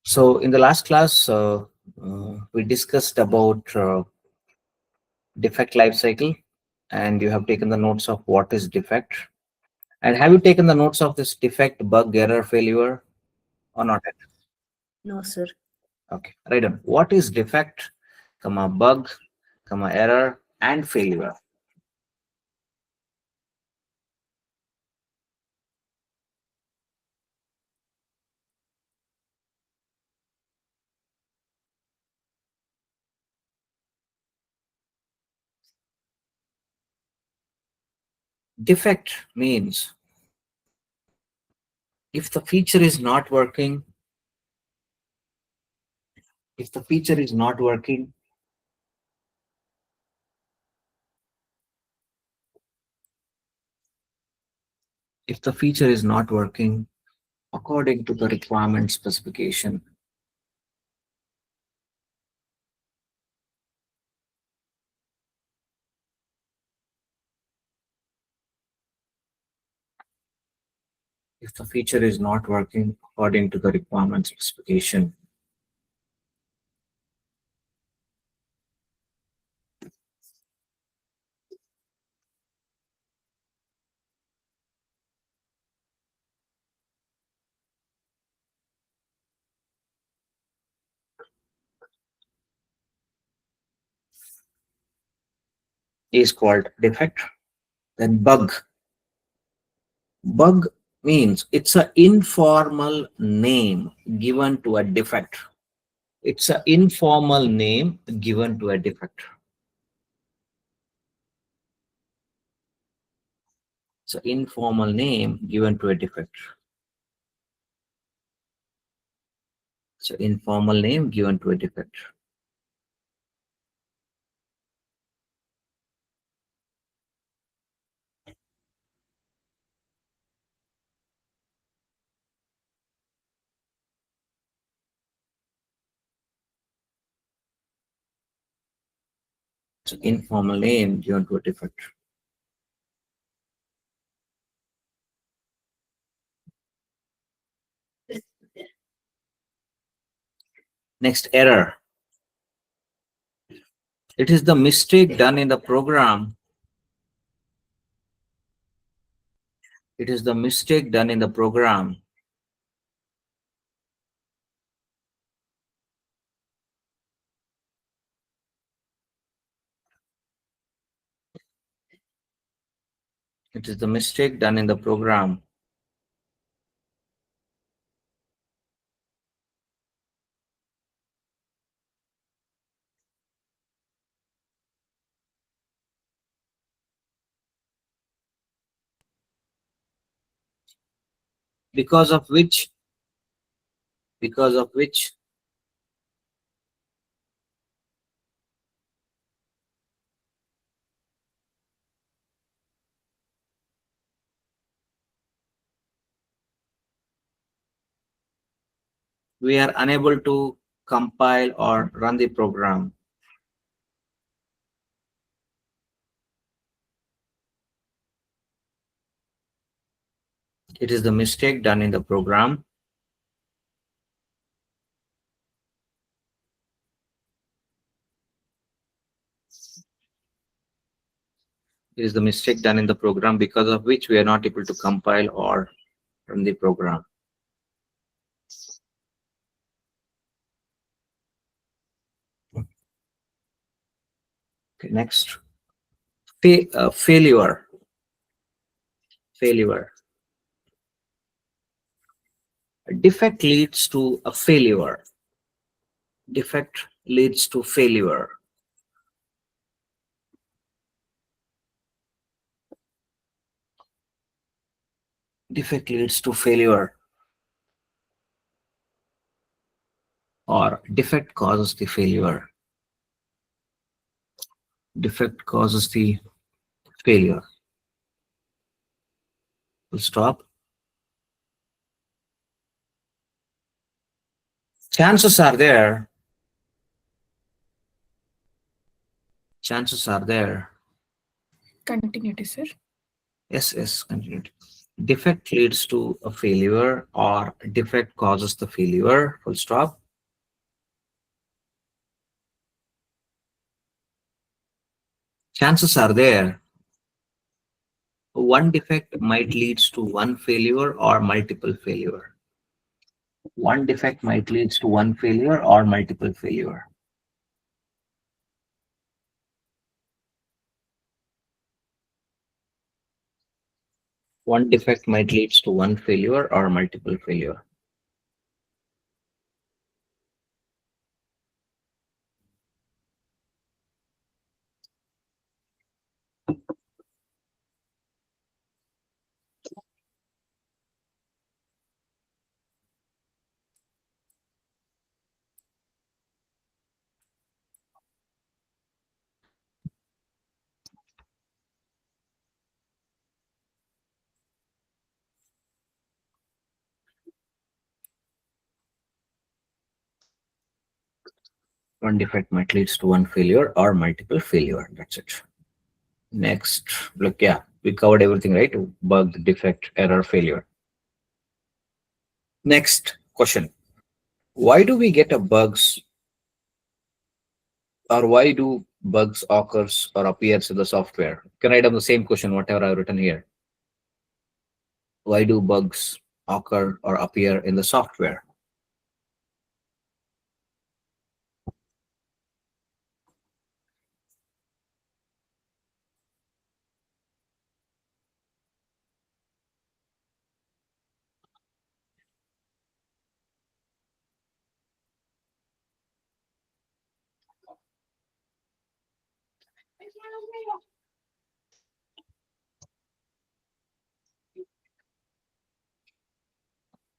So in the last class, we discussed about defect life cycle, and you have taken the notes of what is defect. And have you taken the notes of this defect, bug, error, failure, or not yet? No, sir. Okay, right on. What is defect, comma bug, comma error, and failure? Defect means if the feature is not working, if the feature is not working, if the feature is not working according to the requirement specification, if the feature is not working according to the requirement specification, is called defect. Then bug. Bug means it's an informal name given to a defect. It's an informal name given to a defect. It's an informal name given to a defect. It's an informal name given to a defect. It's an informal name given to a defect. Next, error. It is the mistake done in the program. It is the mistake done in the program It is the mistake done in the program because of which because of which we are unable to compile or run the program. It is the mistake done in the program It is the mistake done in the program because of which we are not able to compile or run the program. Okay, next. Failure. Failure. A defect leads to a failure. Defect leads to failure. Defect leads to failure. Or defect causes the failure. Defect causes the failure. Full stop. Chances are there. Chances are there. Continuity, sir. Yes, yes, continue. defect leads to a failure or defect causes the failure, full stop. Chances are there one defect might leads to one failure or multiple failure. One defect might leads to one failure or multiple failure. One defect might leads to one failure or multiple failure. One defect might leads to one failure or multiple failure. That's it. Next, look, yeah, we covered everything, right? Bug, defect, error, failure. Next question. Why do we get a bugs or why do bugs occurs or appears in the software? Can I write down the same question, whatever I've written here? Why do bugs occur or appear in the software?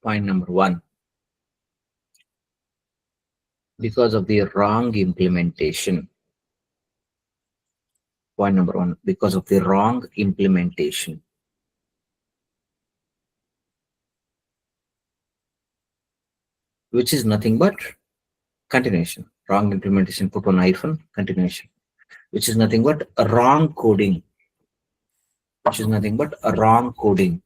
Point number one, because of the wrong implementation. Point number one, because of the wrong implementation, which is nothing but continuation. Wrong implementation, put one hyphen, continuation, which is nothing but a wrong coding, which is nothing but a wrong coding.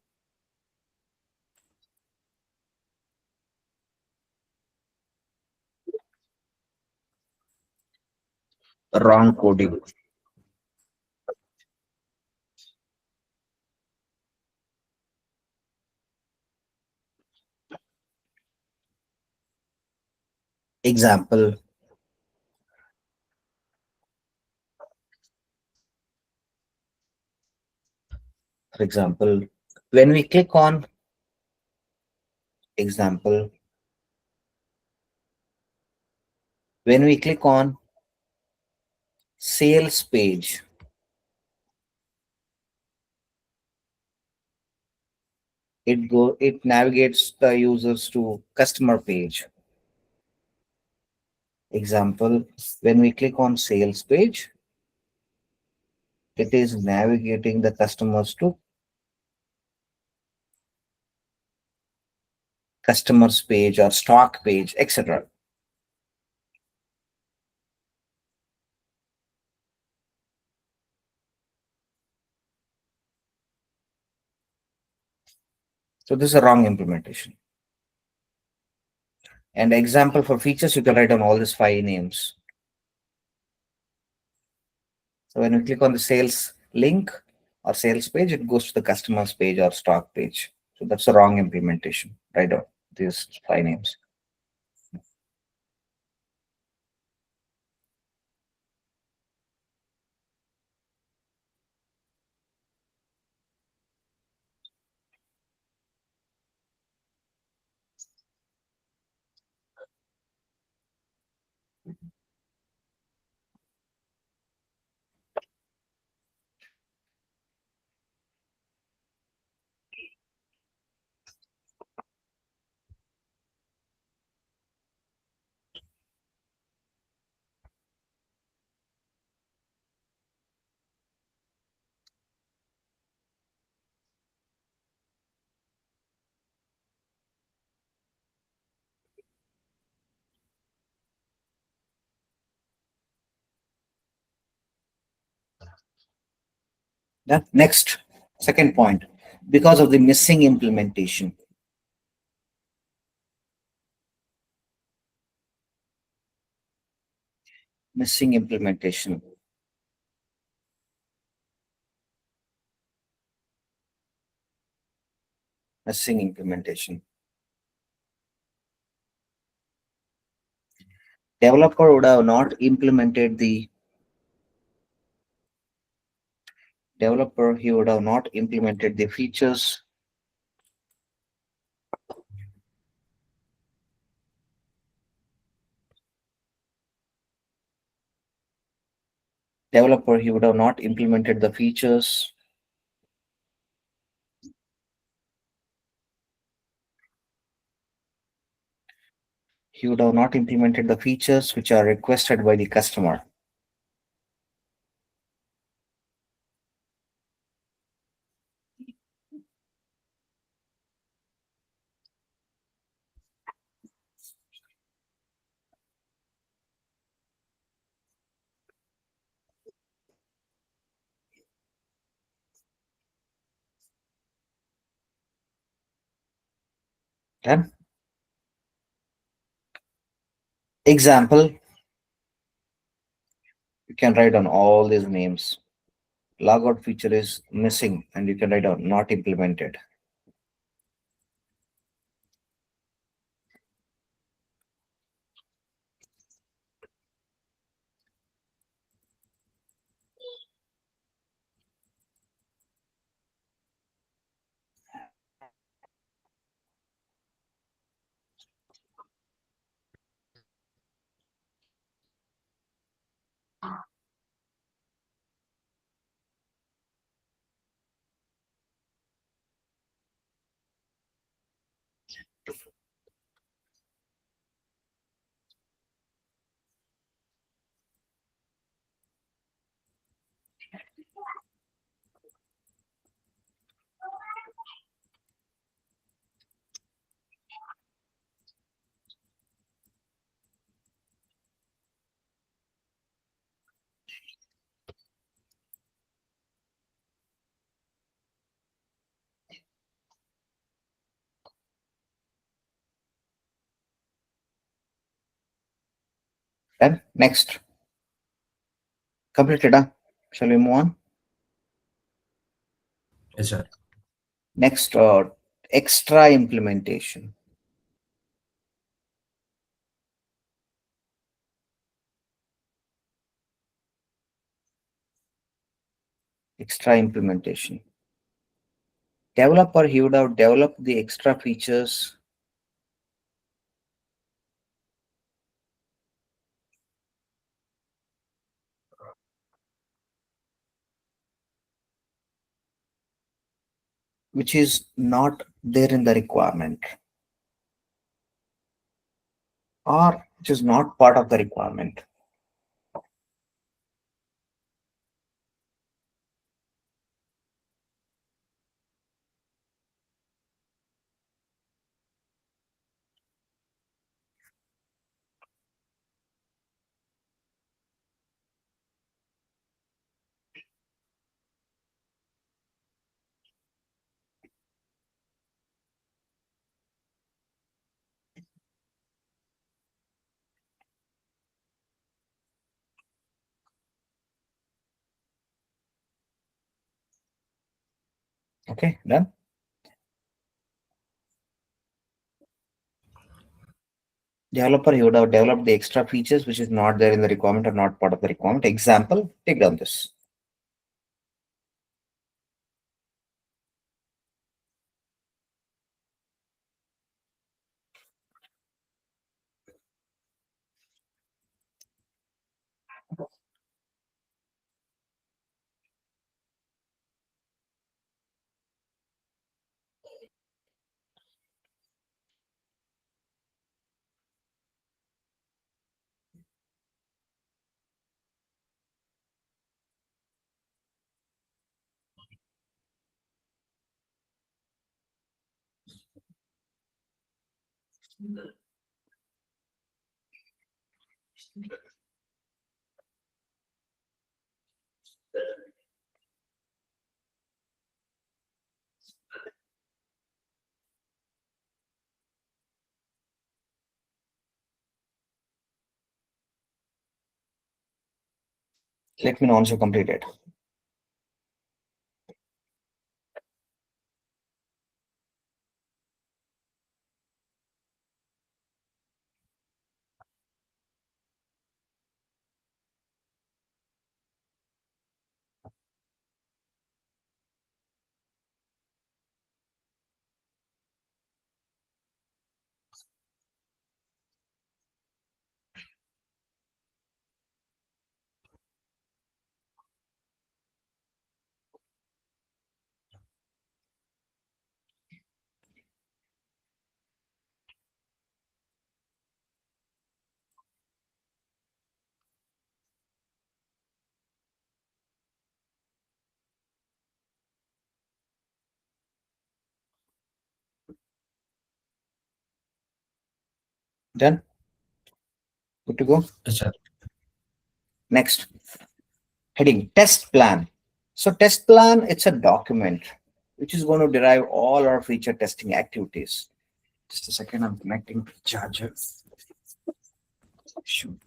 Wrong coding. Example, for example, when we click on example, when we click on sales page, it navigates the users to customer page. Example, when we click on sales page, it is navigating the customers to customers page or stock page, etc. So this is a wrong implementation. And example for features, you can write down all these five names. So when we click on the sales link or sales page, it goes to the customers page or stock page. So that's a wrong implementation. Write down these five names. That next, second point. because of the missing implementation. Missing implementation. Missing implementation. Developer would have not implemented the developer, he would have not implemented the features. Developer, he would have not implemented the features. He would have not implemented the features which are requested by the customer. Then, example, you can write on all these names. Logout feature is missing, and you can write down not implemented. Then next, completed. Huh? Shall we move on? Yes, sir. Next, extra implementation. Extra implementation. Developer, he would have developed the extra features which is not there in the requirement or which is not part of the requirement. Okay, done. Developer, he would have developed the extra features which is not there in the requirement or not part of the requirement. Example, take down this. Let me know once you complete it. Done? Good to go? Yes, sir. Next, heading test plan. So test plan, it's a document which is going to derive all our feature testing activities. Just a second, I'm connecting to the charger. Shoot.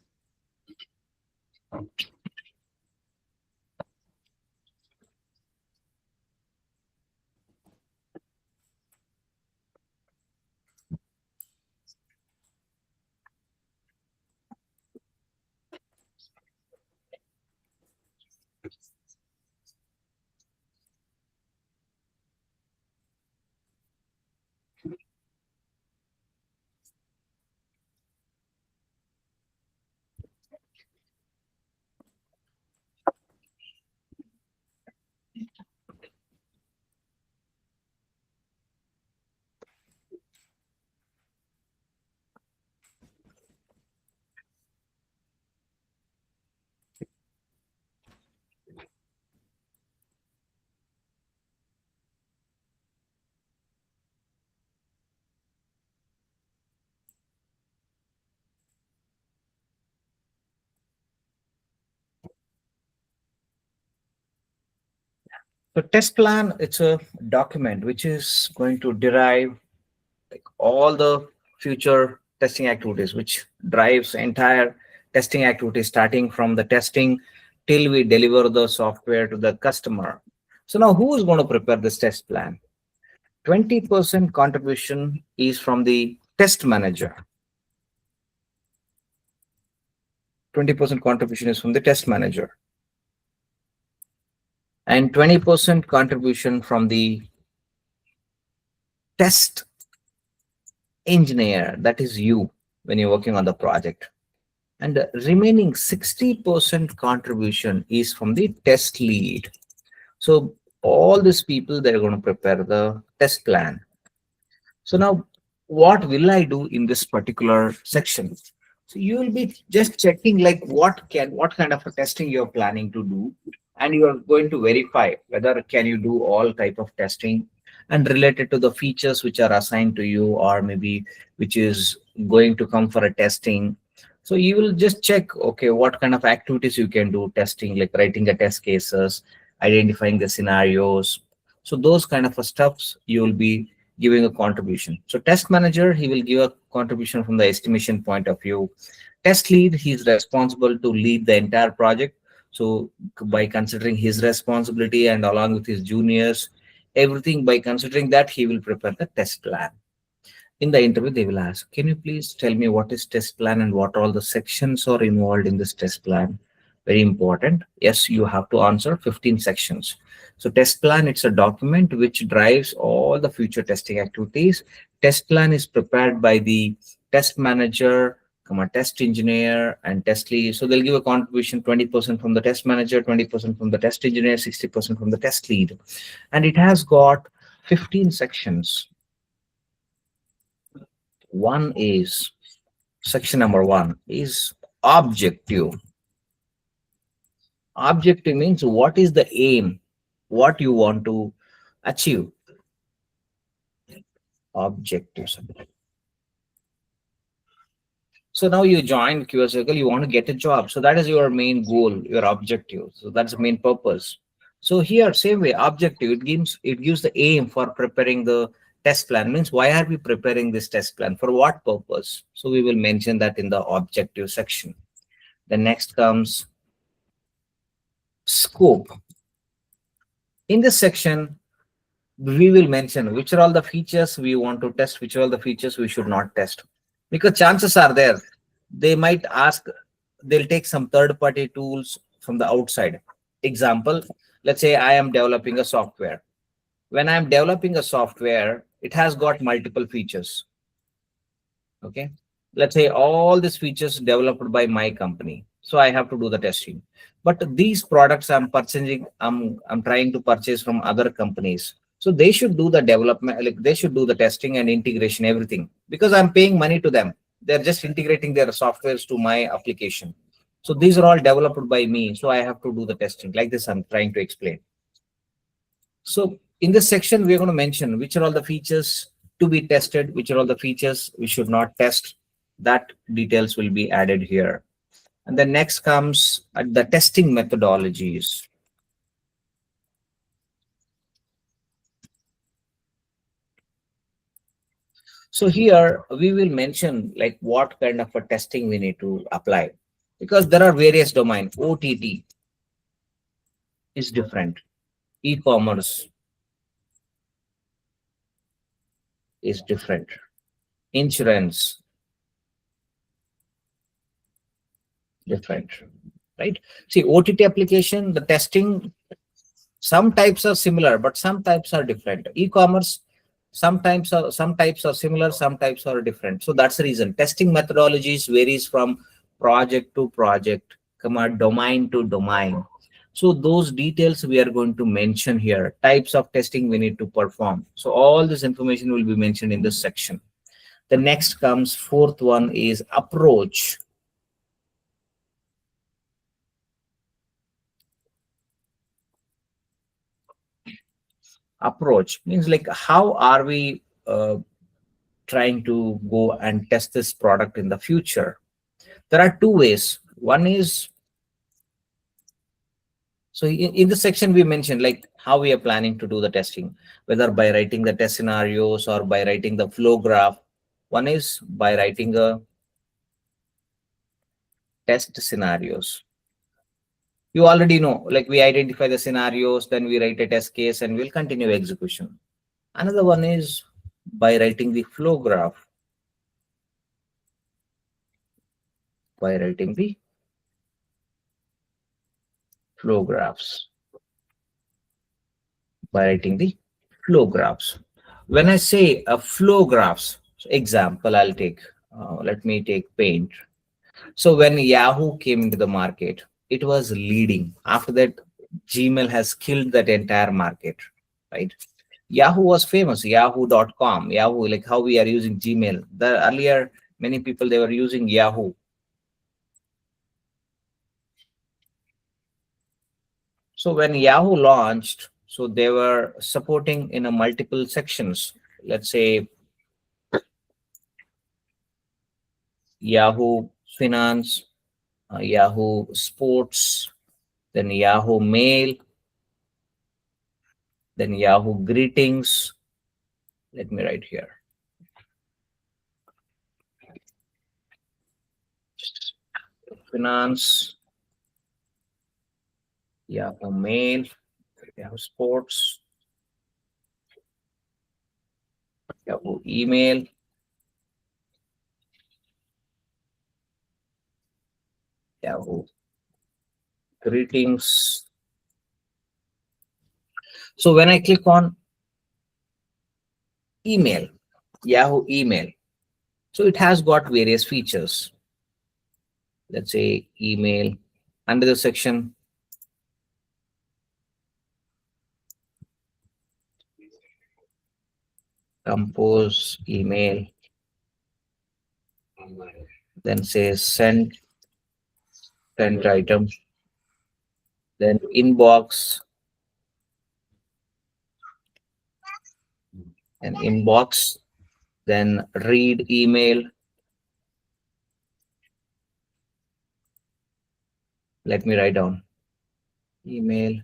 So test plan, it's a document which is going to derive all the future testing activities, which drives entire testing activities starting from the testing till we deliver the software to the customer. So now who is going to prepare this test plan? 20% contribution is from the test manager. 20% contribution is from the test manager. And 20% contribution from the test engineer, that is you when you're working on the project. And the remaining 60% contribution is from the test lead. So all these people, they're going to prepare the test plan. So now what will I do in this particular section? So you will be just checking like what kind of a testing you're planning to do, and you are going to verify whether can you do all type of testing and related to the features which are assigned to you, or maybe which is going to come for a testing. So you will just check, okay, what kind of activities you can do testing, like writing the test cases, identifying the scenarios. So those kind of stuffs you will be giving a contribution. So test manager, he will give a contribution from the estimation point of view. Test lead, he is responsible to lead the entire project. So by considering his responsibility and along with his juniors, everything by considering that, he will prepare the test plan. In the interview, they will ask, can you please tell me what is test plan and what all the sections are involved in this test plan? Very important. Yes, you have to answer 15 sections. So test plan, it's a document which drives all the future testing activities. Test plan is prepared by the test manager, test engineer, and test lead. So they'll give a contribution 20% from the test manager, 20% from the test engineer, 60% from the test lead. And it has got 15 sections. One is section number one is objective. Objective means what is the aim, what you want to achieve. Objectives. So now you join QA Circle, you want to get a job. So that is your main goal, your objective. So that's the main purpose. So here, same way, objective, it gives the aim for preparing the test plan. Means why are we preparing this test plan? For what purpose? So we will mention that in the objective section. The next comes Scope. In this section, we will mention which are all the features we want to test, which are all the features we should not test. Because chances are there, they might ask, they'll take some third party tools from the outside. Example, let's say I am developing a software. When I'm developing a software, it has got multiple features. Okay, let's say all these features developed by my company, so I have to do the testing. But these products I'm purchasing, I'm trying to purchase from other companies, so they should do the development, like they should do the testing and integration, everything, because I'm paying money to them. They're just integrating their softwares to my application. So these are all developed by me, so I have to do the testing. Like this I'm trying to explain. So in this section, we're going to mention which are all the features to be tested, which are all the features we should not test. That details will be added here. And then next comes at the testing methodologies. So here we will mention like what kind of a testing we need to apply, because there are various domains. OTT is different. E-commerce is different. Insurance, different, right? See, OTT application, the testing, some types are similar, but some types are different. E-commerce, some types are similar, some types are different. So that's the reason testing methodologies varies from project to project, domain to domain. So those details we are going to mention here. Types of testing we need to perform. So all this information will be mentioned in this section. The next comes fourth one is approach. Approach means like how are we trying to go and test this product in the future. There are two ways. One is, so in this section we mentioned like how we are planning to do the testing, whether by writing the test scenarios or by writing the flow graph. One is by writing a test scenarios. You already know, like we identify the scenarios, then we write a test case and we'll continue execution. Another one is by writing the flow graph, by writing the flow graphs, by writing the flow graphs. When I say flow graphs, so example, I'll take, let me take paint. So when Yahoo came into the market, it was leading. After that, Gmail has killed that entire market, right? Yahoo was famous, yahoo.com, Yahoo, like how we are using Gmail. The earlier, many people, they were using Yahoo. So when Yahoo launched, so they were supporting in a multiple sections. Let's say Yahoo Finance, Yahoo Sports, then Yahoo Mail, then Yahoo Greetings. Let me write here. Finance, Yahoo Mail, Yahoo Sports, Yahoo Email, Yahoo Greetings. So when I click on email, Yahoo Email, so it has got various features. Let's say email, under the section compose email, then say sent item, then inbox, and inbox, then read email. Let me write down email.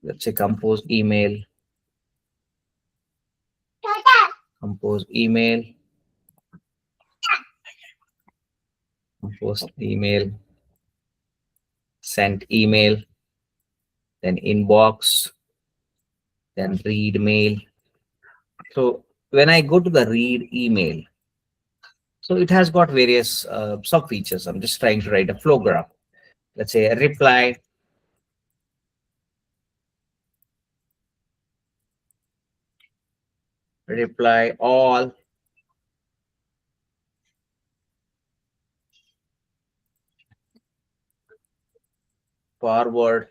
Let's say compose email, compose email, compose email, sent email, then inbox, then read mail. So when I go to the read email, so it has got various sub features. I'm just trying to write a flow graph. Let's say a reply all, forward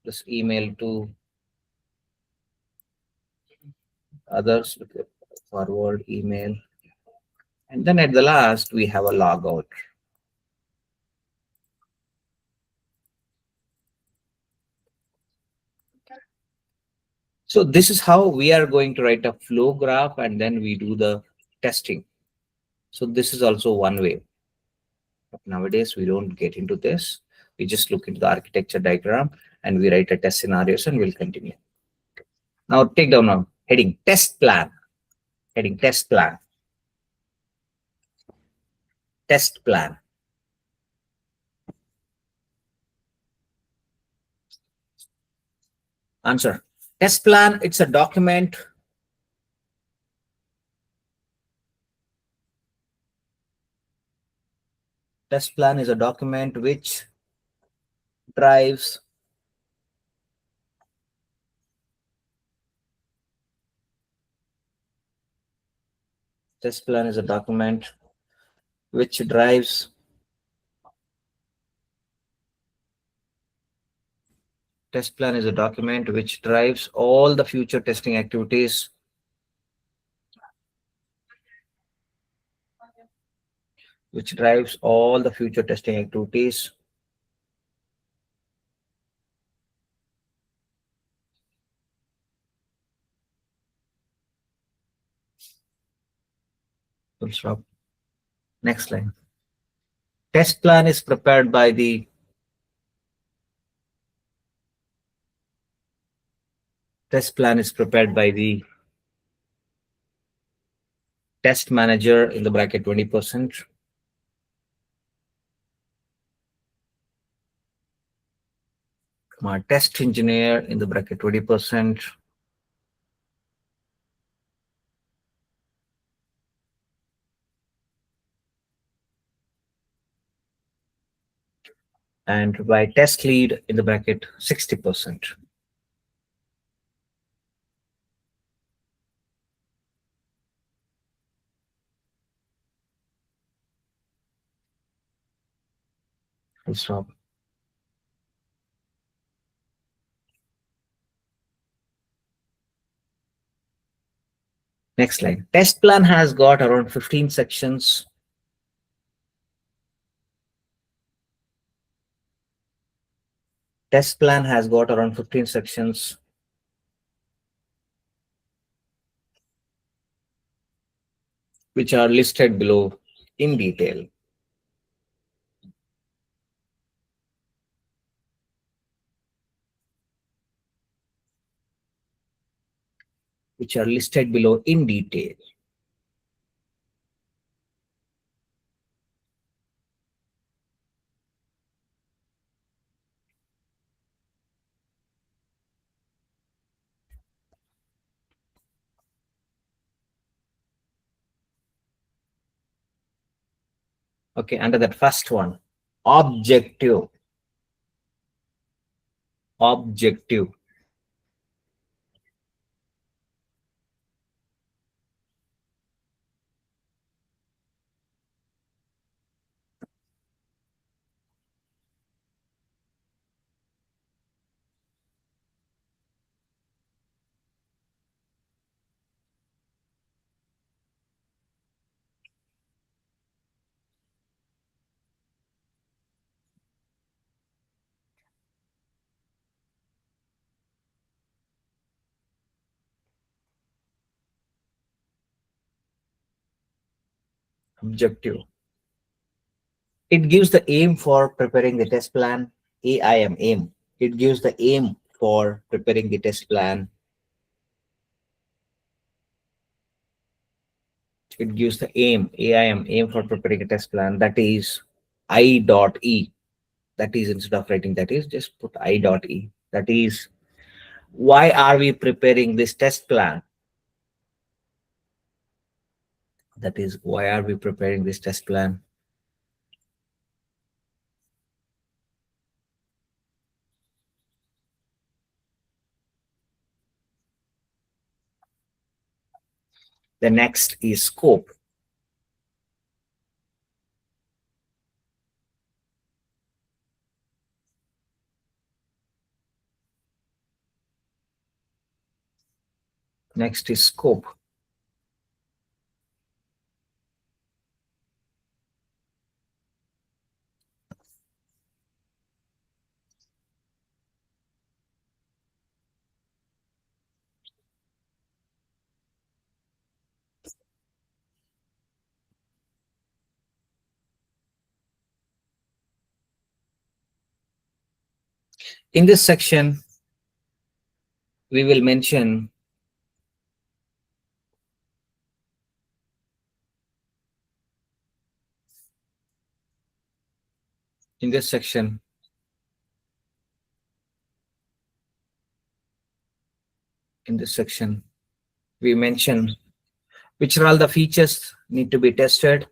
this email to others, okay, forward email, and then at the last we have a logout. So this is how we are going to write a flow graph, and then we do the testing. So this is also one way. But nowadays we don't get into this. We just look into the architecture diagram and we write a test scenarios and we'll continue. Now take down now heading test plan. Heading test plan. Test plan. Answer. Test plan, it's a document. Test plan is a document which drives test plan is a document which drives test plan is a document which drives all the future testing activities which drives all the future testing activities full stop. Next line. Test plan is prepared by the test plan is prepared by the test manager in the bracket 20%, test engineer in the bracket 20%, and by test lead in the bracket 60%. Full stop. Next line. Test plan has got around 15 sections. Test plan has got around 15 sections. Which are listed below in detail. Which are listed below in detail. Okay, under that first one, objective. Objective. Objective. It gives the aim for preparing the test plan. AIM, aim. It gives the aim for preparing the test plan. It gives the aim, AIM, aim for preparing a test plan. That is I dot E. That is, instead of writing that is, just put I dot E. That is, why are we preparing this test plan? That is, why are we preparing this test plan? The next is scope. Next is scope. In this section, we will mention in this section we mention which are all the features need to be tested,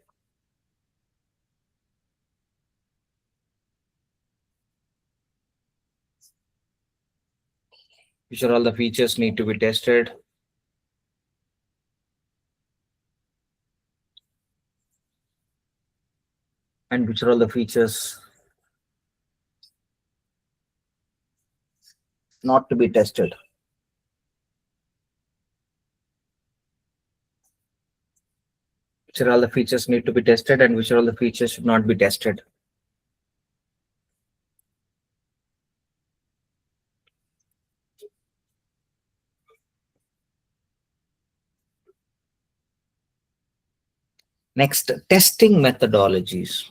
which are all the features need to be tested, and which are all the features not to be tested. Which are all the features need to be tested and which are all the features should not be tested. Next, testing methodologies.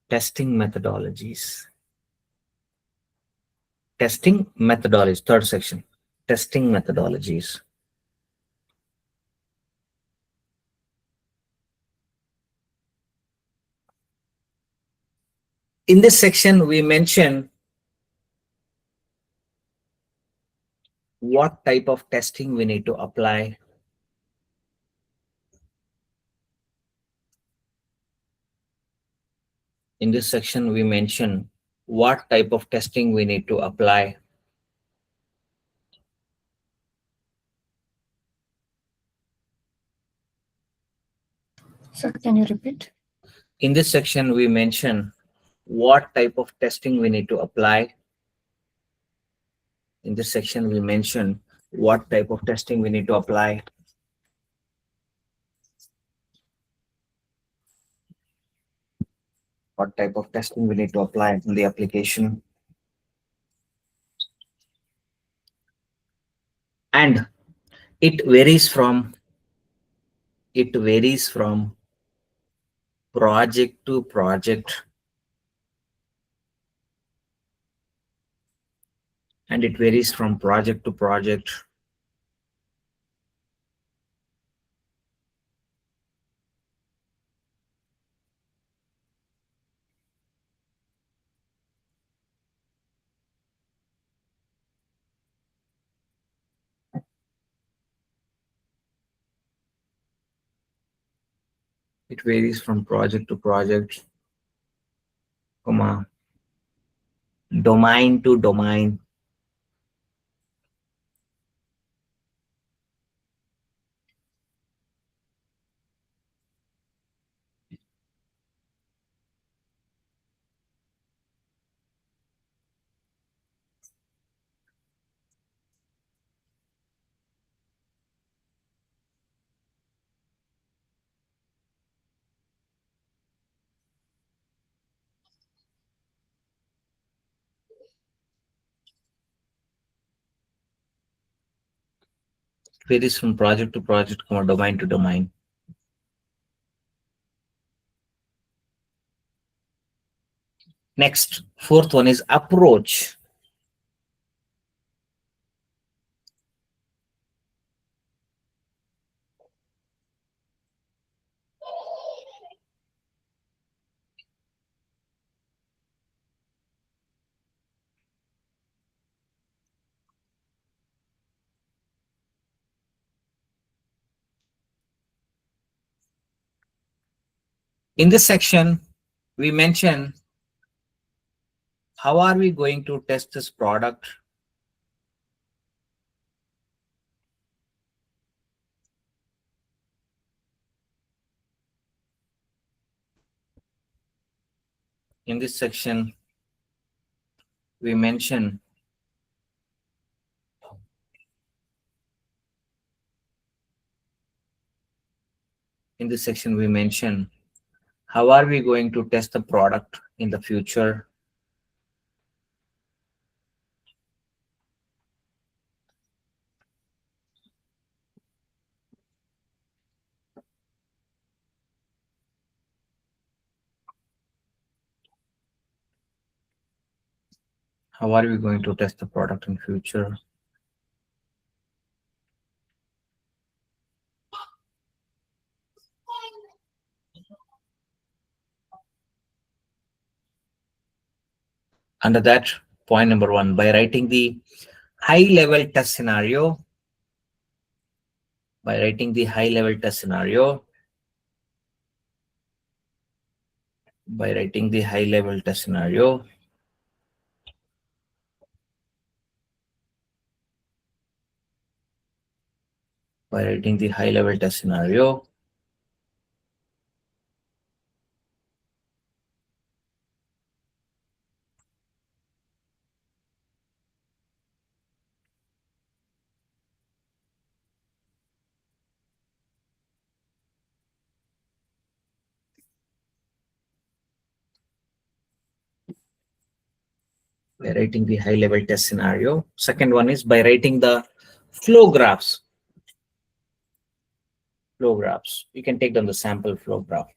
Testing methodologies. Testing methodologies, third section. Testing methodologies. In this section, we mention what type of testing we need to apply. In this section, we mention what type of testing we need to apply. Sir, can you repeat? In this section, we mention what type of testing we need to apply. In this section, we mention what type of testing we need to apply. What type of testing we need to apply in the application. And it varies from project to project. And it varies from project to project. It varies from project to project, domain to domain. It varies from project to project, domain to domain. Next, fourth one is approach. In this section, we mention how are we going to test this product. In this section, we mention how are we going to test the product in the future. How are we going to test the product in future? Under that, point number one, by writing the high level test scenario, by writing the high level test scenario, by writing the high level test scenario, by writing the high level test scenario, by writing the high level test scenario. Second one is by writing the flow graphs. Flow graphs. You can take down the sample flow graph.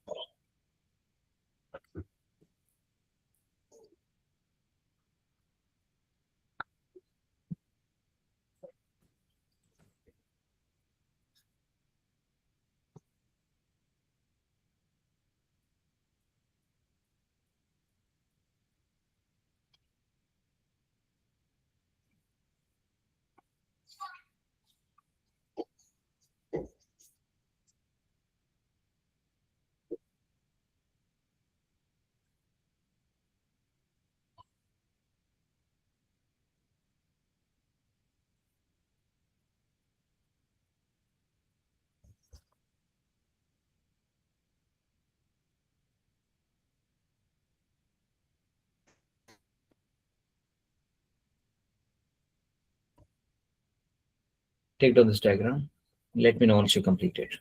Take down this diagram. Let me know once you complete it.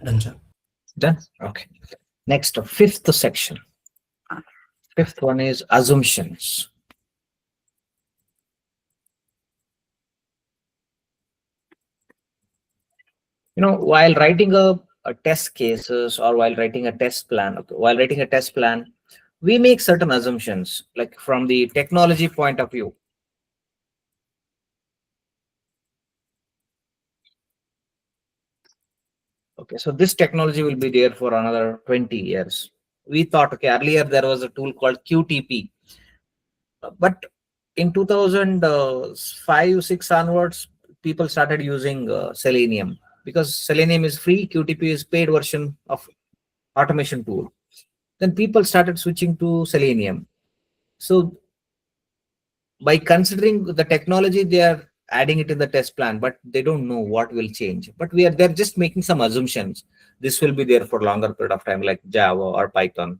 Done, sir. Done. Okay. Next, fifth section. Fifth one is assumptions. While writing a test cases or while writing a test plan, okay, while writing a test plan, we make certain assumptions, like from the technology point of view. Okay, so this technology will be there for another 20 years. We thought, okay, earlier there was a tool called QTP, but in 2005, 6 onwards, people started using Selenium, because Selenium is free, QTP is paid version of automation tool. Then people started switching to Selenium. So by considering the technology, they are adding it in the test plan, but they don't know what will change. But they're just making some assumptions. This will be there for longer period of time, like Java or Python.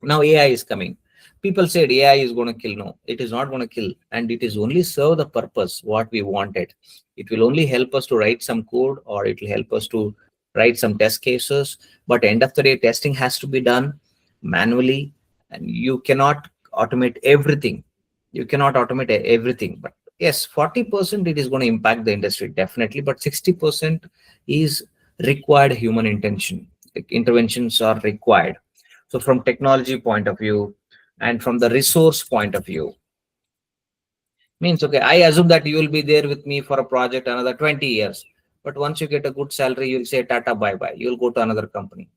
Now AI is coming. People said AI is going to kill. No, it is not going to kill, and it is only serve the purpose what we wanted. It will only help us to write some code, or it will help us to write some test cases. But end of the day, testing has to be done manually, and you cannot automate everything. You cannot automate everything. But yes, 40% it is going to impact the industry definitely, but 60% is required human intention. Like interventions are required. So from technology point of view and from the resource point of view, means, okay, I assume that you will be there with me for a project another 20 years. But once you get a good salary, you'll say Tata bye bye. You'll go to another company.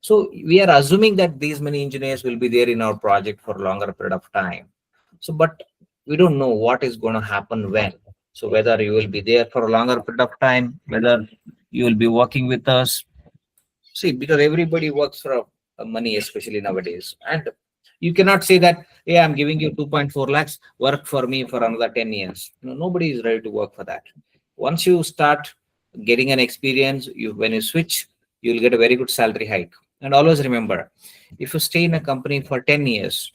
So we are assuming that these many engineers will be there in our project for a longer period of time. So, but we don't know what is going to happen when. So whether you will be there for a longer period of time, whether you will be working with us. See, because everybody works for money, especially nowadays. And you cannot say that, hey, I'm giving you 2.4 lakhs, work for me for another 10 years. Nobody is ready to work for that. Once you start getting an experience, when you switch, you'll get a very good salary hike. And always remember, if you stay in a company for 10 years,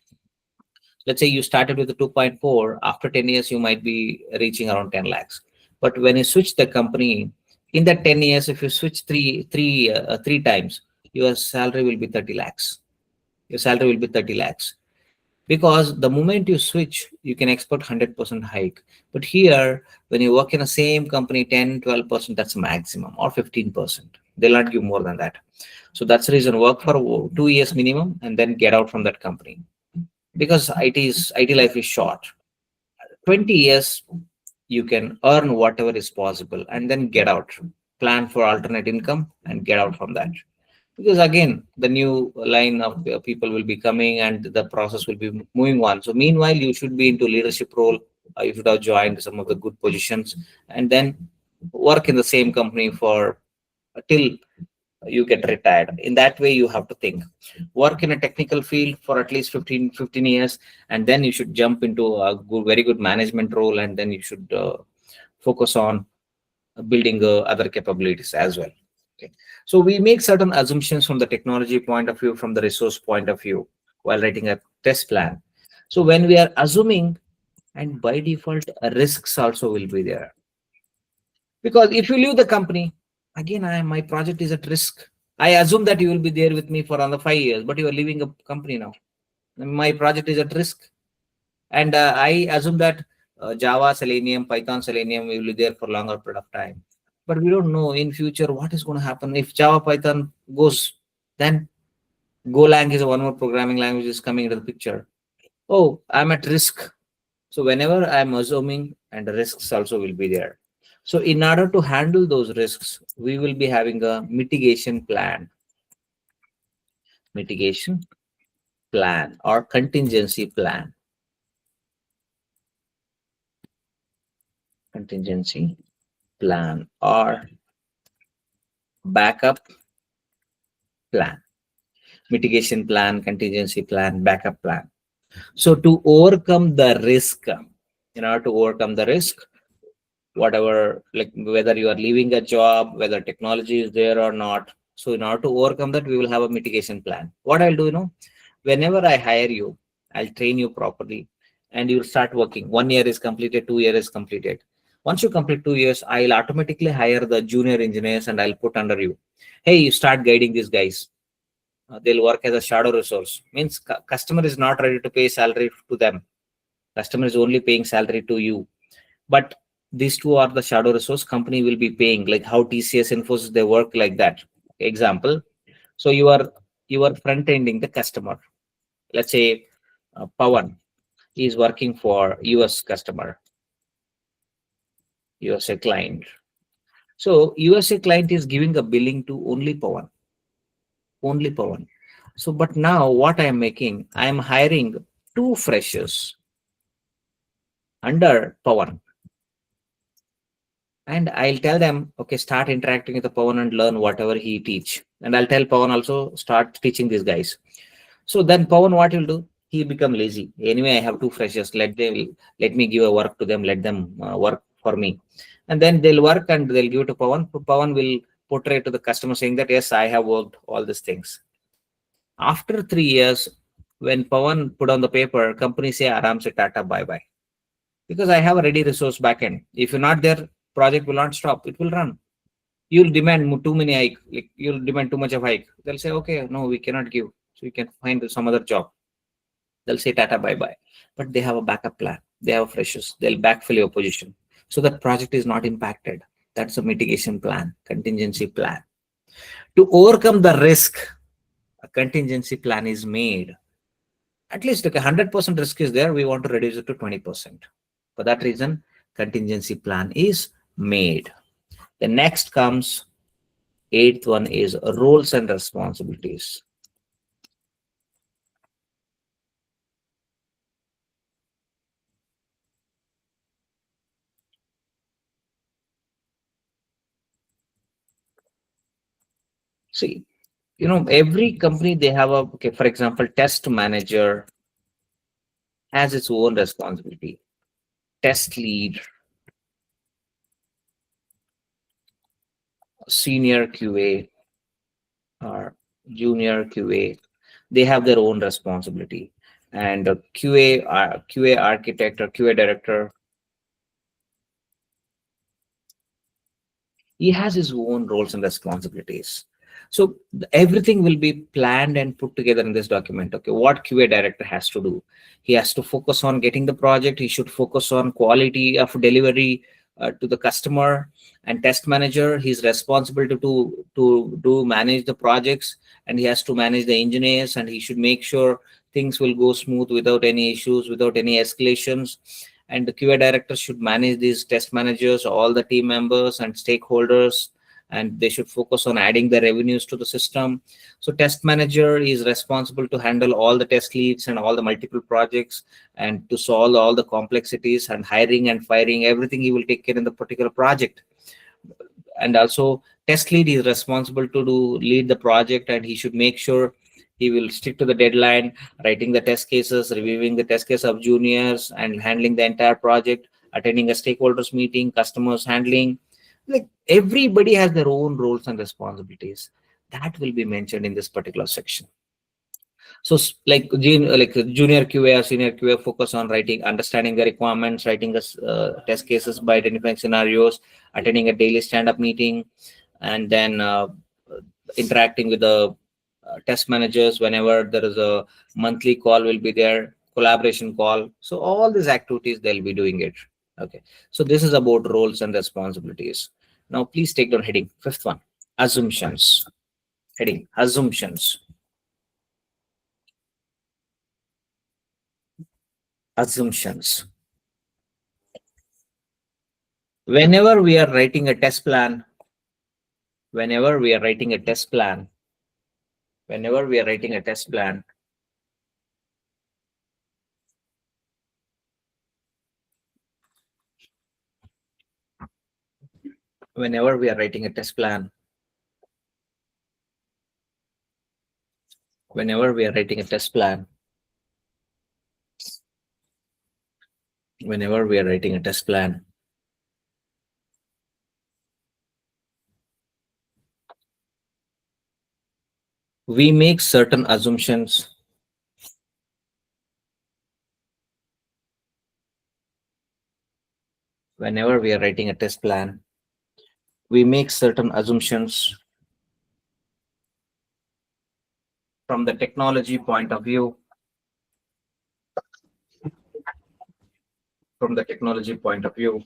let's say you started with a 2.4, after 10 years, you might be reaching around 10 lakhs. But when you switch the company, in that 10 years, if you switch three times, your salary will be 30 lakhs. Your salary will be 30 lakhs. Because the moment you switch, you can expect 100% hike. But here, when you work in the same company, 10, 12%, that's maximum, or 15%. They'll not give more than that. So that's the reason, work for 2 years minimum and then get out from that company. Because IT life is short. 20 years, you can earn whatever is possible and then get out. Plan for alternate income and get out from that. Because again, the new line of people will be coming and the process will be moving on. So meanwhile, you should be into leadership role. You should have joined some of the good positions and then work in the same company for till you get retired. In that way, you have to think. Work in a technical field for at least 15 years, and then you should jump into a very good management role, and then you should focus on building other capabilities as well. Okay. So we make certain assumptions from the technology point of view, from the resource point of view, while writing a test plan. So when we are assuming, and by default, risks also will be there. Because if you leave the company, again, my project is at risk. I assume that you will be there with me for another 5 years, but you are leaving a company now. My project is at risk. And I assume that Java, Selenium, Python, Selenium will be there for longer period of time. But we don't know in future what is going to happen. If Java, Python goes, then Golang is one more programming language is coming into the picture. Oh, I'm at risk. So whenever I'm assuming, and the risks also will be there. So in order to handle those risks, we will be having a mitigation plan. Mitigation plan or contingency plan. Contingency plan or backup plan. Mitigation plan, contingency plan, backup plan. So to overcome the risk, in order to overcome the risk, whatever, like whether you are leaving a job, whether technology is there or not. So in order to overcome that, we will have a mitigation plan. What I'll do, whenever I hire you, I'll train you properly and you'll start working. 1 year is completed, 2 years is completed. Once you complete 2 years, I'll automatically hire the junior engineers and I'll put under you. Hey, you start guiding these guys. They'll work as a shadow resource. Means customer is not ready to pay salary to them. Customer is only paying salary to you. But these two are the shadow resource company will be paying, like how TCS Infosys they work like that. Example. So you are front ending the customer. Let's say Pawan is working for US customer, USA client. So USA client is giving a billing to only Pawan. So, but now what I am making, I am hiring two freshers under Pawan, and I'll tell them, okay, start interacting with the Pawan and learn whatever he teach. And I'll tell Pawan also start teaching these guys. So then Pawan, what he'll do? He'll become lazy. Anyway, I have two freshers. Let me give a work to them. Let them work for me, and then they'll work and they'll give it to Pawan. Pawan will portray to the customer saying that yes, I have worked all these things. After 3 years, when Pawan put on the paper, company say Aram se Tata bye bye. Because I have a ready resource backend. If you're not there, project will not stop. It will run. You'll demand too many hike, like you'll demand too much of hike. They'll say, okay, no, we cannot give. So you can find some other job. They'll say Tata bye bye. But they have a backup plan. They have freshers. They'll backfill your position. So that project is not impacted. That's a mitigation plan, contingency plan. To overcome the risk, a contingency plan is made. At least like 100% risk is there, we want to reduce it to 20%. For that reason, contingency plan is made. The next comes, eighth one is roles and responsibilities. See, every company they have a, okay, for example, test manager has its own responsibility. Test lead, senior QA, or junior QA, they have their own responsibility. And QA architect or QA director, he has his own roles and responsibilities. So everything will be planned and put together in this document. Okay, what QA director has to do? He has to focus on getting the project. He should focus on quality of delivery to the customer. And test manager, he's responsible to do manage the projects, and he has to manage the engineers, and he should make sure things will go smooth without any issues, without any escalations. And the QA director should manage these test managers, all the team members and stakeholders, and they should focus on adding the revenues to the system. So test manager is responsible to handle all the test leads and all the multiple projects, and to solve all the complexities and hiring and firing, everything he will take care in the particular project. And also test lead is responsible to lead the project, and he should make sure he will stick to the deadline, writing the test cases, reviewing the test case of juniors, and handling the entire project, attending a stakeholders meeting, customers handling. Like everybody has their own roles and responsibilities that will be mentioned in this particular section. So like junior QA or senior QA focus on writing, understanding the requirements, writing the test cases by identifying scenarios, attending a daily stand-up meeting, and then interacting with the test managers whenever there is a monthly call will be there, collaboration call. So all these activities they'll be doing it. Okay. So this is about roles and responsibilities. Now please take down heading. Fifth one, assumptions. Heading, assumptions. Assumptions. Whenever we are writing a test plan, whenever we are writing a test plan, whenever we are writing a test plan, whenever we are writing a test plan, whenever we are writing a test plan, whenever we are writing a test plan, we make certain assumptions. whenever we are writing a test plan, we make certain assumptions from the technology point of view. From the technology point of view,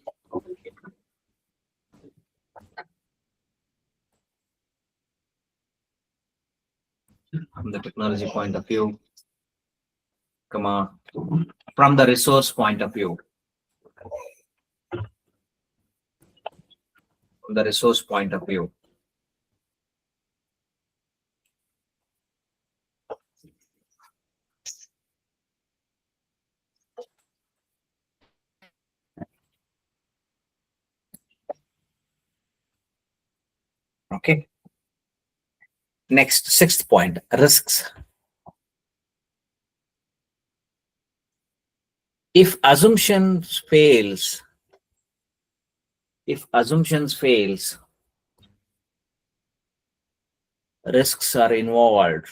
from the technology point of view, come on, from the resource point of view, from the resource point of view. Okay. Next, sixth point, risks. If assumptions fails, if assumptions fails, risks are involved.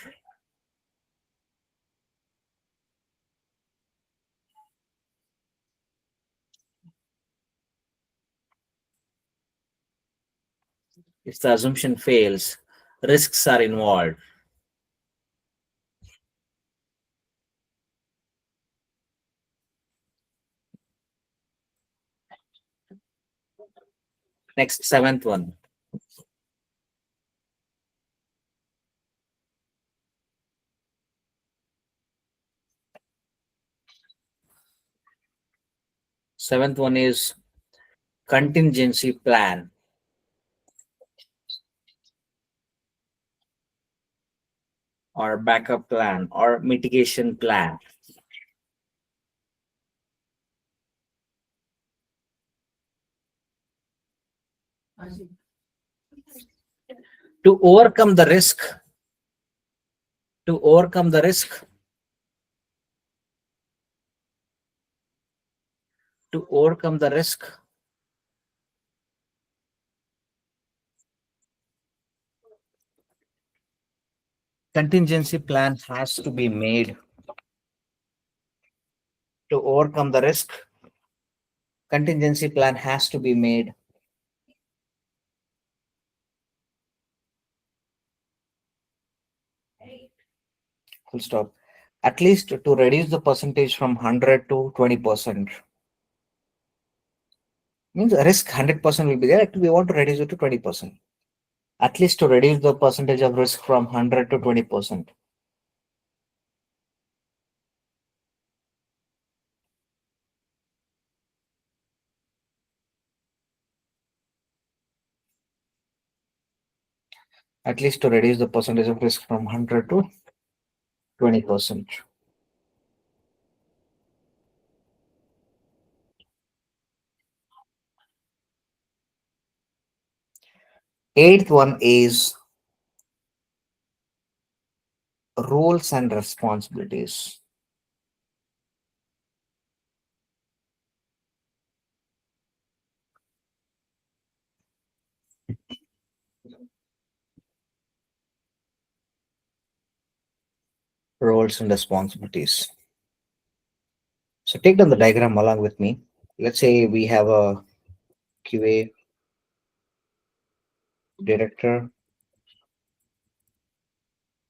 If the assumption fails, risks are involved. Next, seventh one. Seventh one is contingency plan or backup plan or mitigation plan. To overcome the risk, to overcome the risk, to overcome the risk, contingency plan has to be made. To overcome the risk, contingency plan has to be made. Full stop. At least to reduce the percentage from 100 to 20%. Means risk 100% will be there. We want to reduce it to 20%. At least to reduce the percentage of risk from 100 to 20%. At least to reduce the percentage of risk from 100 to 20%. Eighth one is roles and responsibilities. Roles and responsibilities. So take down the diagram along with me. Let's say we have a QA director.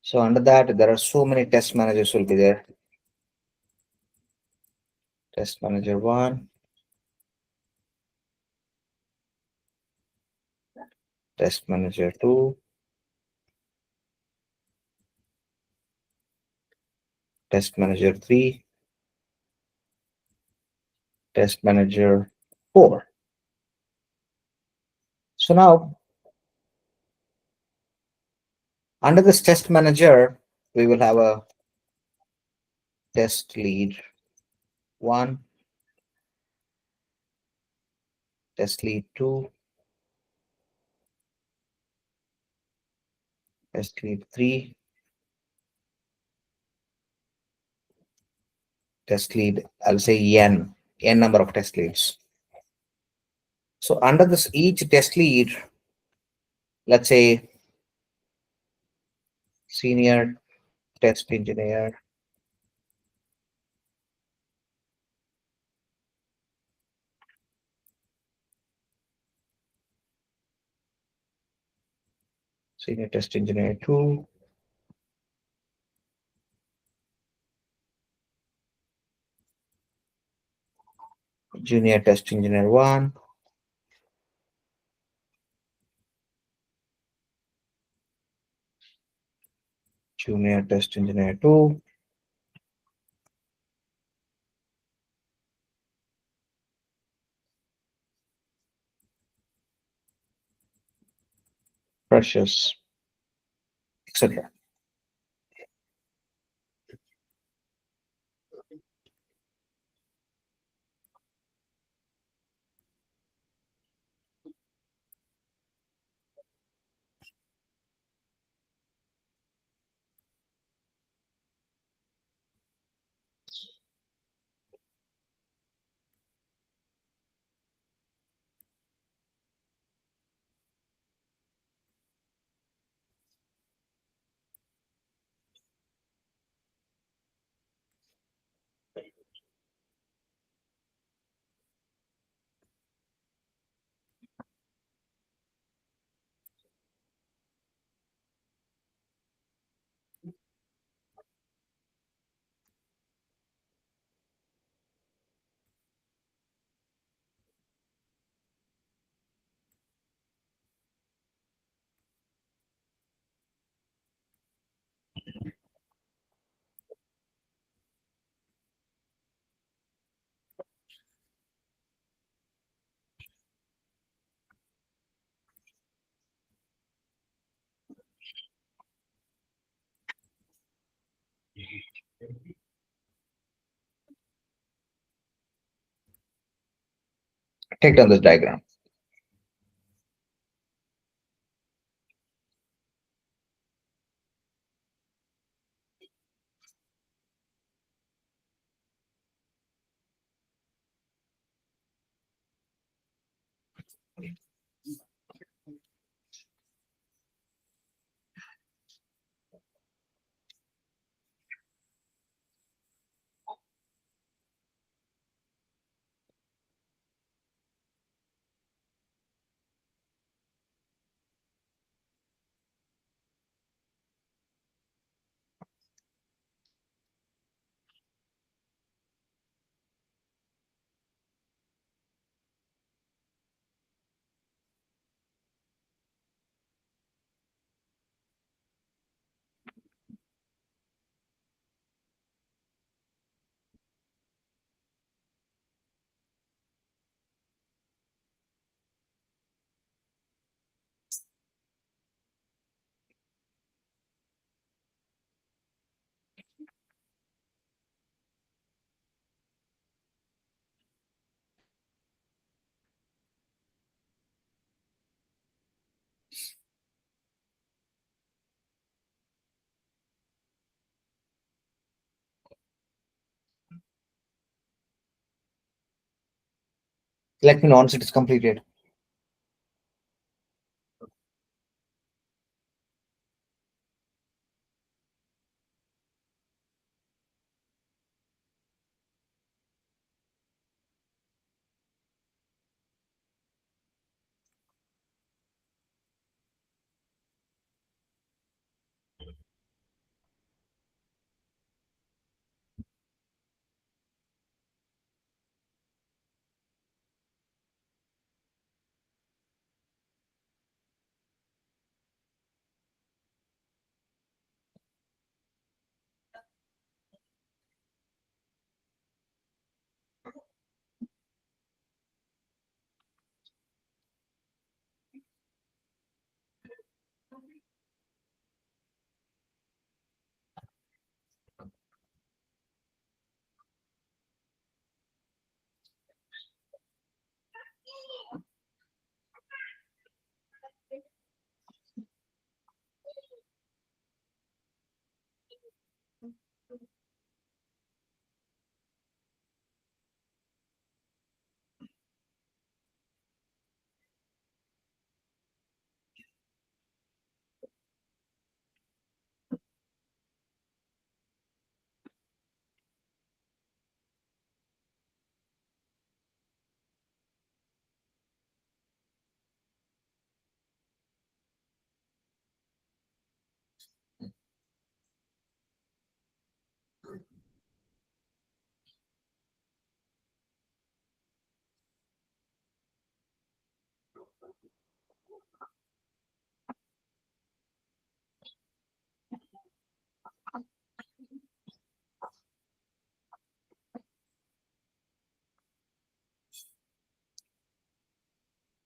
So under that, there are so many test managers will be there. Test manager 1, test manager 2, test manager 3, test manager 4. So now, under this test manager, we will have a test lead 1, test lead 2, test lead 3, test lead, I'll say n number of test leads. So under this each test lead, let's say senior test engineer, Senior Test Engineer 2, Junior Test Engineer 1, Junior Test Engineer 2, Precious, etc. Take down this diagram. Let me know once it is completed.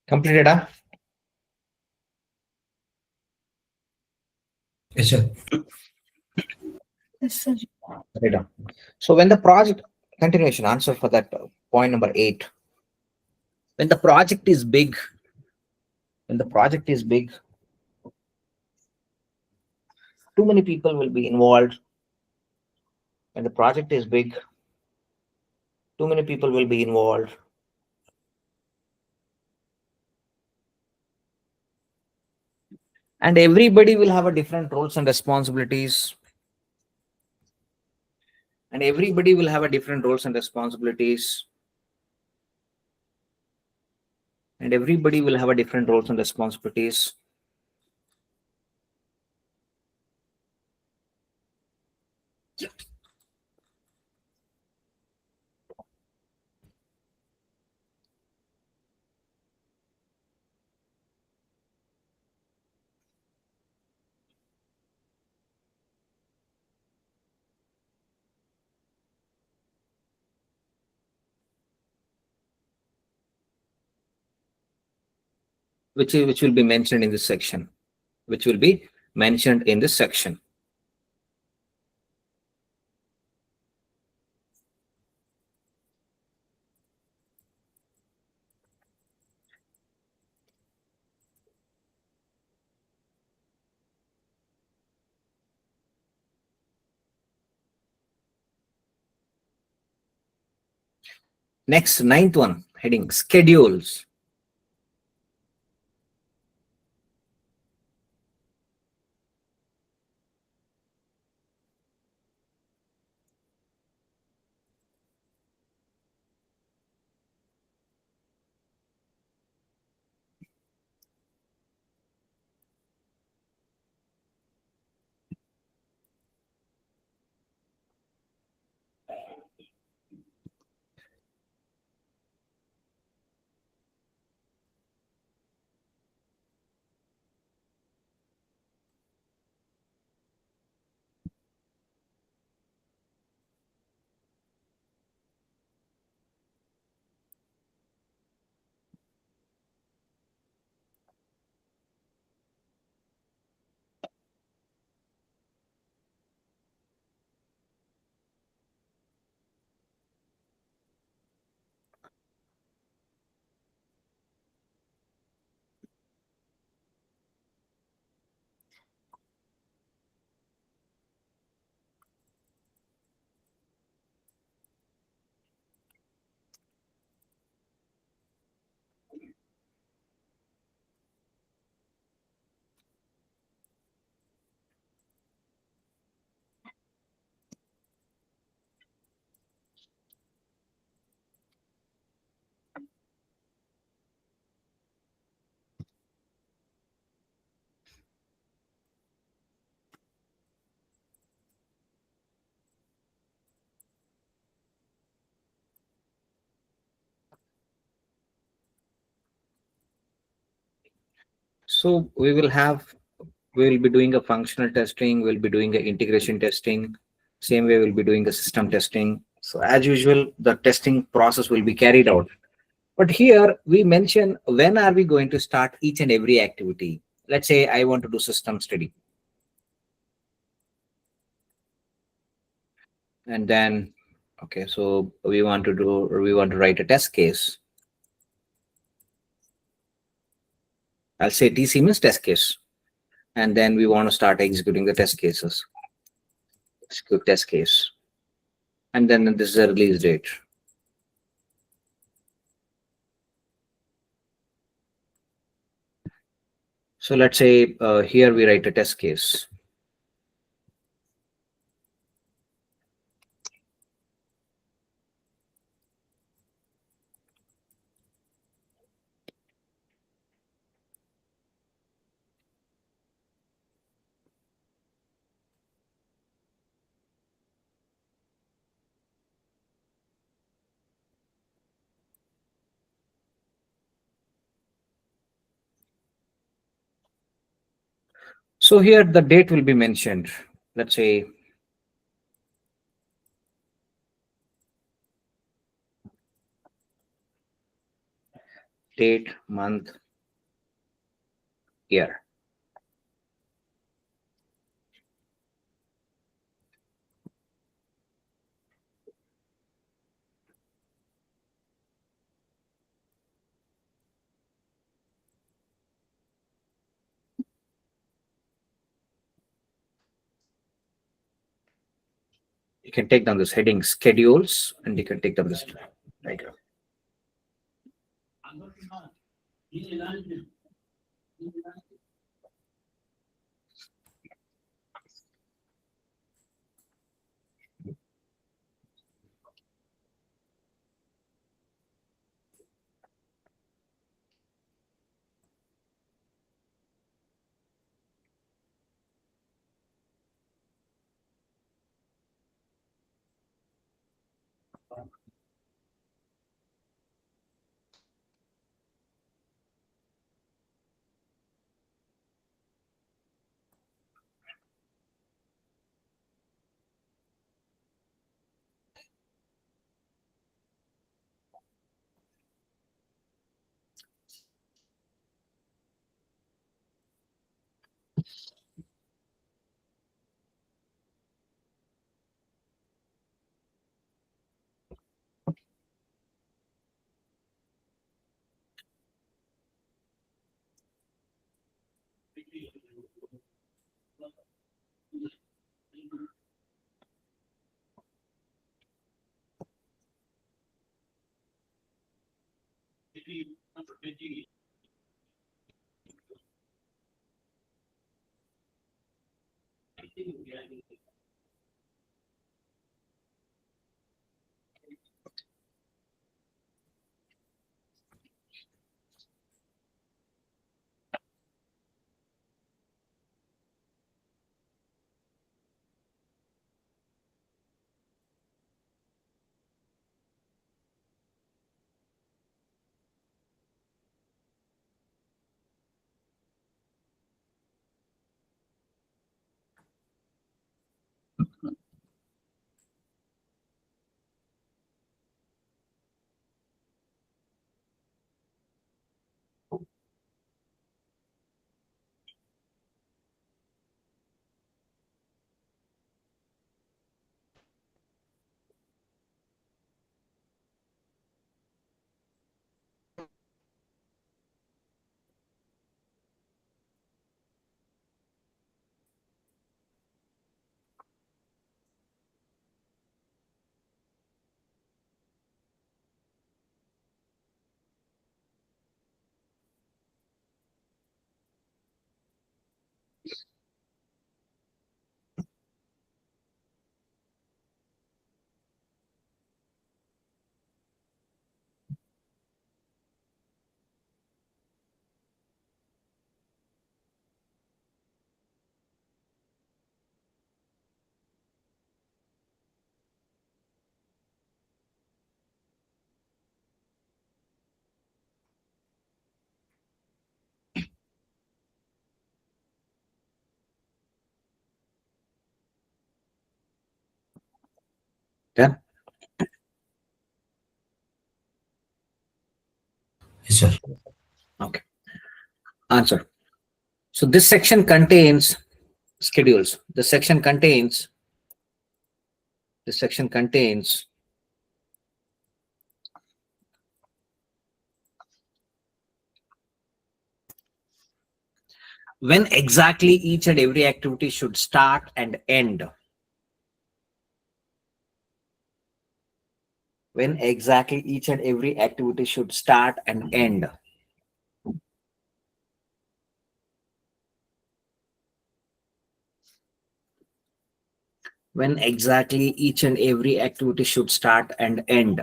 Completed, huh? Yes, sir. Yes, sir. Right on. So when the project continuation answer for that point number 8, when the project is big, when the project is big, too many people will be involved. When the project is big, too many people will be involved. And everybody will have a different roles and responsibilities. And everybody will have a different roles and responsibilities. And everybody will have a different roles and responsibilities. Which will be mentioned in this section. Which will be mentioned in this section. Next, ninth one, heading schedules. So we will be doing a functional testing, we'll be doing a integration testing. Same way we'll be doing a system testing. So as usual, the testing process will be carried out. But here we mention when are we going to start each and every activity. Let's say I want to do system study. And then, okay, so we want to write a test case. I'll say TC means test case. And then we want to start executing the test cases. Execute test case. And then this is a release date. So let's say here we write a test case. So here the date will be mentioned. Let's say date, month, year. You can take down this heading schedules and you can take down this right here. Done? Yes, sir. Okay. Answer. So this section contains schedules. This section contains when exactly each and every activity should start and end. When exactly each and every activity should start and end. When exactly each and every activity should start and end.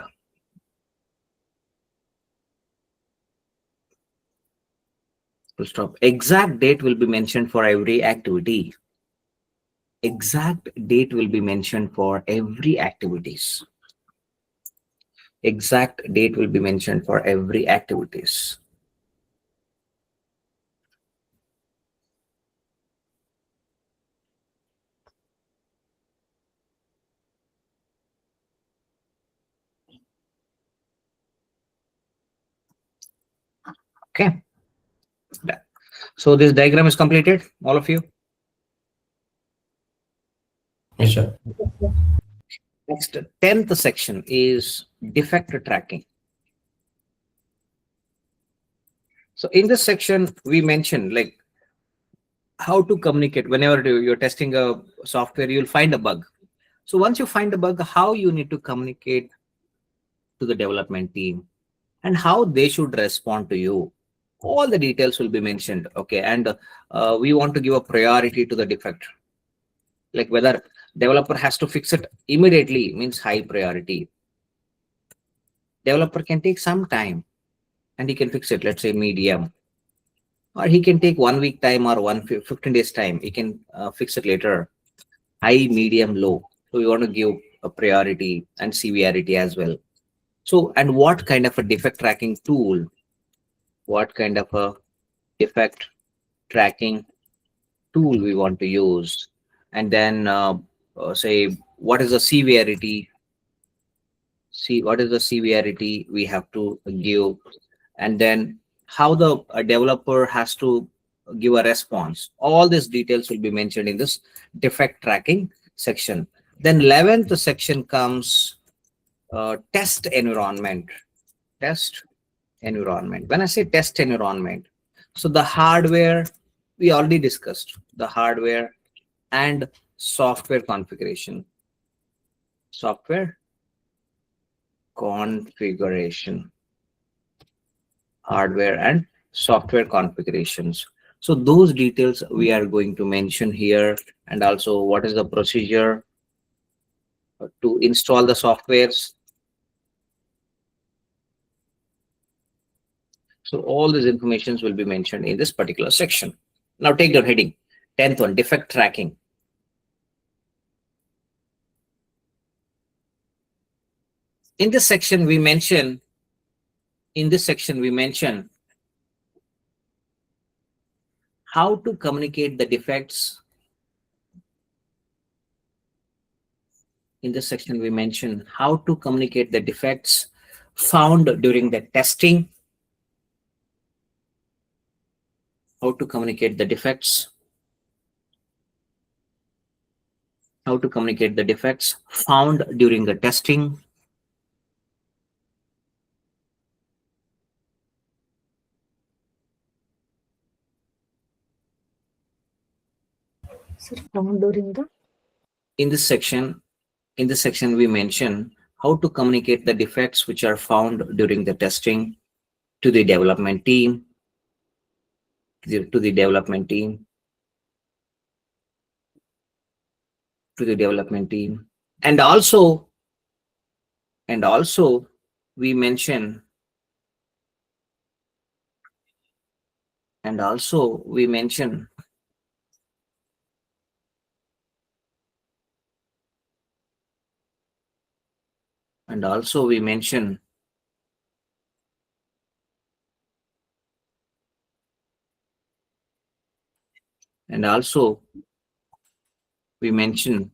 Full stop. Exact date will be mentioned for every activity. Exact date will be mentioned for every activities. Exact date will be mentioned for every activities. Okay. Done. So this diagram is completed, all of you. Yes, sir. Next, 10th section is defect tracking. So in this section, we mentioned like how to communicate whenever you're testing a software, you'll find a bug. So once you find a bug, how you need to communicate to the development team and how they should respond to you. All the details will be mentioned. Okay. And we want to give a priority to the defect, like whether developer has to fix it immediately means high priority. Developer can take some time and he can fix it, let's say medium, or he can take 1 week time or 15 days time. He can fix it later, high, medium, low. So we want to give a priority and severity as well. So, and what kind of a defect tracking tool, what kind of a defect tracking tool we want to use, and then say what is the severity, see what is the severity we have to give, and then how the developer has to give a response. All these details will be mentioned in this defect tracking section. Then 11th section comes test environment. Test environment. When I say test environment, so the hardware we already discussed, the hardware and software configuration. Software configuration, hardware and software configurations. So those details we are going to mention here, and also what is the procedure to install the softwares. So all these informations will be mentioned in this particular section. Now take your heading, 10th one, defect tracking. In this section we mention, how to communicate the defects. In this section we mention how to communicate the defects found during the testing, how to communicate the defects, how to communicate the defects found during the testing, Sir, found during the in this section. In this section we mention how to communicate the defects which are found during the testing to the development team, to the development team, to the development team. And also, we mention, and also we mention and also we mention and also we mention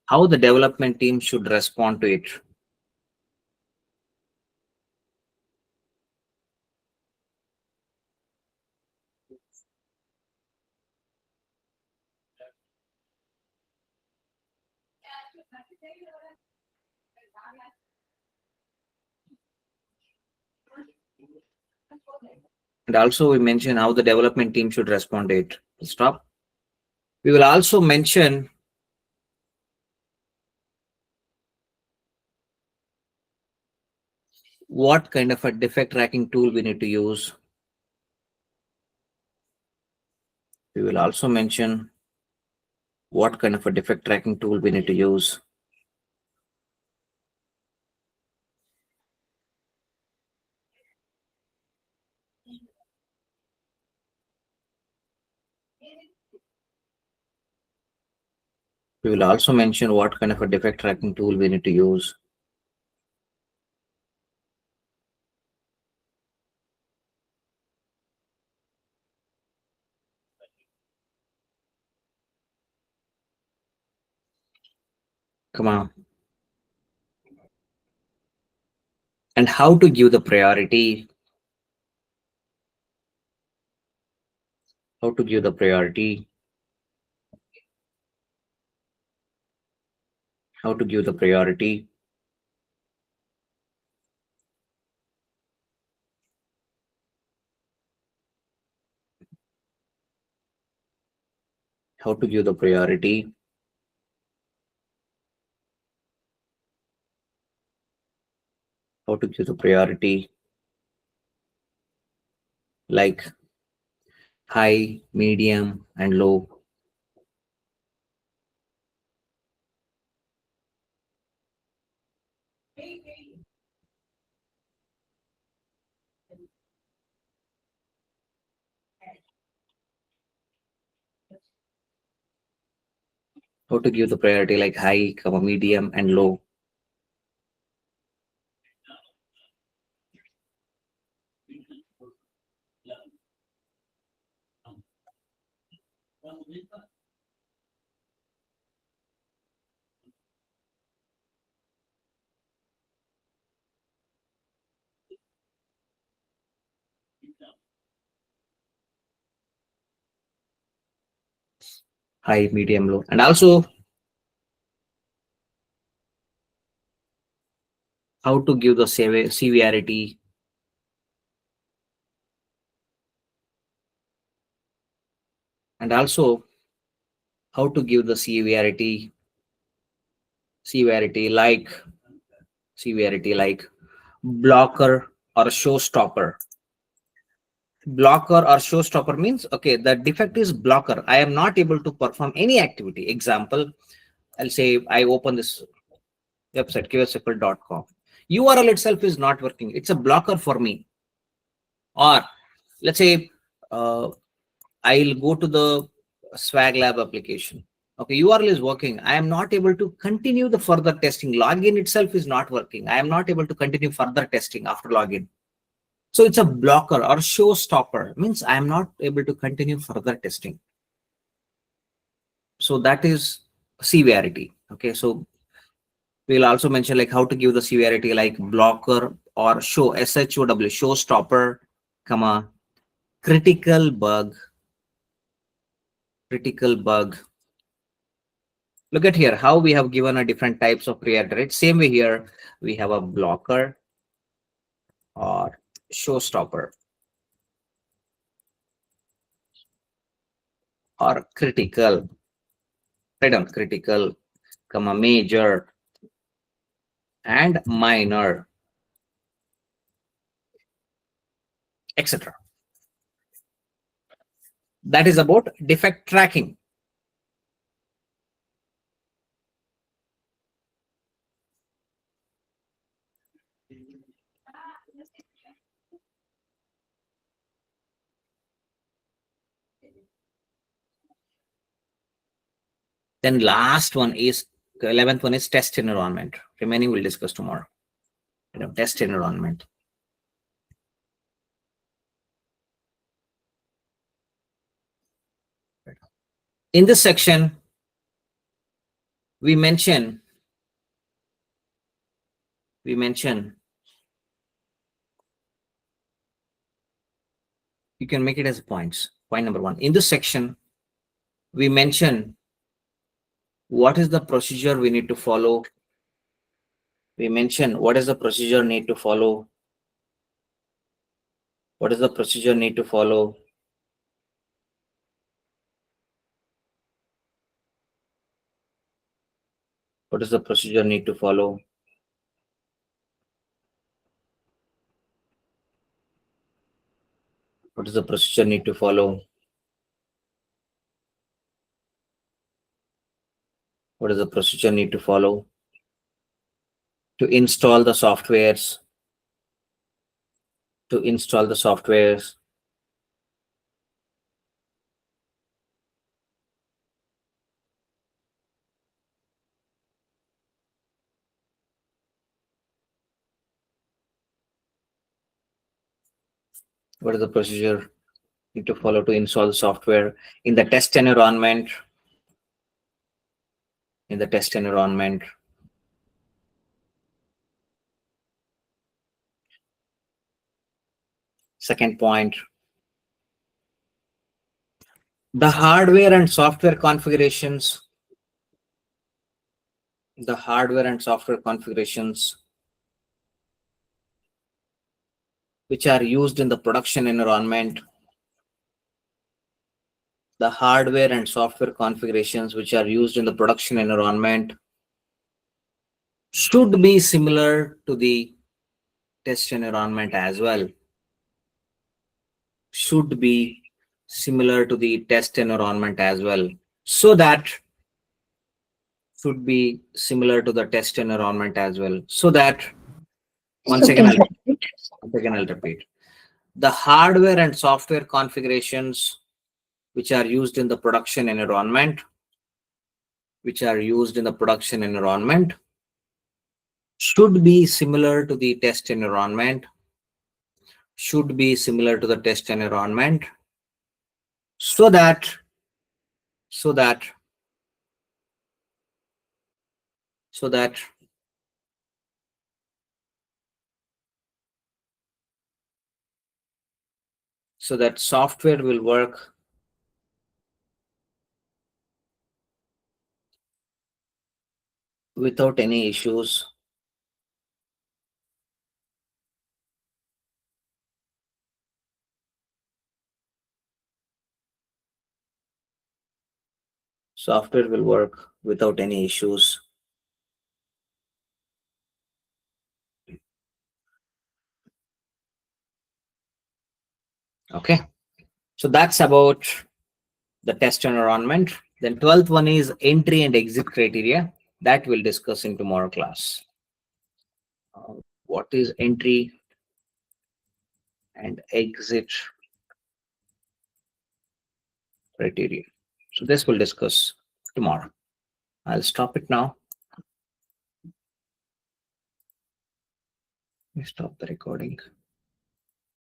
how the development team should respond to it. And also we mention how the development team should respond to it. Stop. We will also mention what kind of a defect tracking tool we need to use. We will also mention what kind of a defect tracking tool we need to use. We will also mention what kind of a defect tracking tool we need to use. Come on. And how to give the priority. How to give the priority. How to give the priority. How to give the priority. How to give the priority. Like high, medium, and low. How to give the priority like high, comma, medium, and low. High, medium, low. And also how to give the severity. And also how to give the severity like blocker or showstopper. Blocker or showstopper means, okay, the defect is blocker. I am not able to perform any activity. Example, I'll say I open this website, qsql.com. URL itself is not working. It's a blocker for me. Or let's say I'll go to the Swag Lab application. Okay, URL is working. I am not able to continue the further testing. Login itself is not working. I am not able to continue further testing after login. So it's a blocker or showstopper, means I am not able to continue further testing. So that is severity. Okay, so we'll also mention like how to give the severity like blocker or showstopper, comma, critical bug. Look at here how we have given a different types of priority, right? Same way here we have a blocker or showstopper or critical, right? On critical, comma, major, and minor, etc. That is about defect tracking. Then last one is 11th one is test environment. Remaining we'll discuss tomorrow. Test environment. In this section, we mention you can make it as points. Point number one. In this section, we mention what is the procedure we need to follow. We mention what is the procedure need to follow. What is the procedure need to follow? What is the procedure need to follow? What is the procedure need to follow? What is the procedure need to follow? To install the softwares. To install the softwares. What is the procedure need to follow to install the software in the test environment? In the test environment. Second point, The hardware and software configurations, the hardware and software configurations which are used in the production environment, the hardware and software configurations which are used in the production environment should be similar to the test environment as well. Should be similar to the test environment as well. So that should be similar to the test environment as well. So that once So again, please repeat. I'll repeat. The hardware and software configurations which are used in the production environment, should be similar to the test environment, so that so that so that so that software will work without any issues. Software will work without any issues. Okay, so that's about the test environment. Then 12th one is entry and exit criteria. That we'll discuss in tomorrow class. What is entry and exit criteria? So this we'll discuss tomorrow. I'll stop it now. Stop the recording.